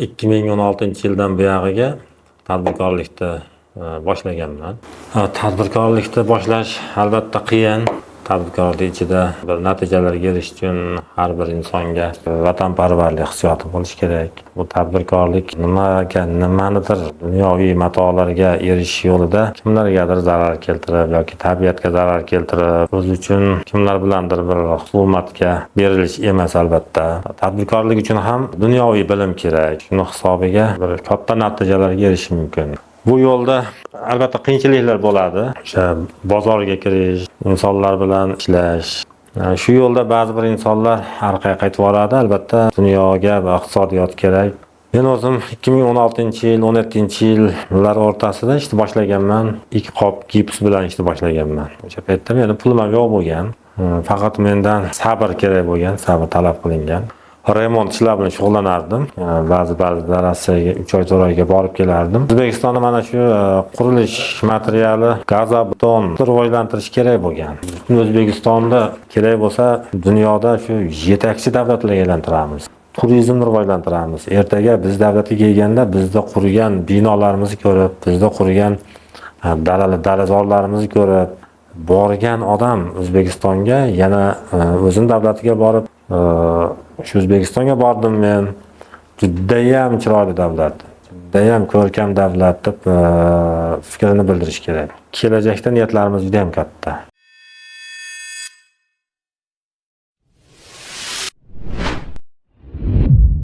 2016-yildan buyog'iga tadbirkorlikni boshlaganman. Tadbirkorlikni boshlash albatta qiyin. Tadbirkorlik ichida bir natijalarga erishish uchun har bir insonga vatanparvarlik hissiyoti bo'lishi kerak. Bu tadbirkorlik nimanidir dunyoviy matolarga erishish yo'lida kimlargadir zarar keltirib yoki tabiatga zarar keltirib, o'zi uchun kimlar bilandir bir hukumatga berilish emas albatta. Tadbirkorlik uchun ham dunyoviy bilim kerak. Shuni hisobiga bir katta natijalarga erishish mumkin. Bu yo'lda albatta qiyinchiliklar bo'ladi. O'sha bozorga kirish, insonlar bilan ishlash. Shu yo'lda ba'zi bir insonlar orqaga qaytib boradi. Albatta dunyoga va iqtisodiyot kerak. Men o'zim 2016-yil, 17-yillar o'rtasida ishni boshlaganman. Ikki qop gips bilan ishni boshlaganman. O'sha paytda meni pulim yo'q bo'lgan. Faqat mendan sabr kerak bo'lgan, sabr talab qilingan. Remont ishlar bilan shug'ullanardim. Ba'zi Rossiyaga 3 oy 4 oyga borib kelardim. O'zbekistonda mana shu qurilish materiali gazobton rivojlantirish kerak bo'lgan. O'zbekistonda kerak bo'lsa, dunyoda shu yetakchi davlatlarga aylantiramiz. Turizmni rivojlantiramiz. Ertaga biz davlatga kelganda bizda qurgan binolarimizni ko'rib, bizda qurgan dalazorlarimizni ko'rib borgan odam O'zbekistonga yana o'zim davlatiga borib shu O'zbekistonga bordim men. Judayam chiroyli davlat, judayam ko'rkam davlat deb fikrini bildirish kerak. Kelajakda niyatlarimiz juda ham katta.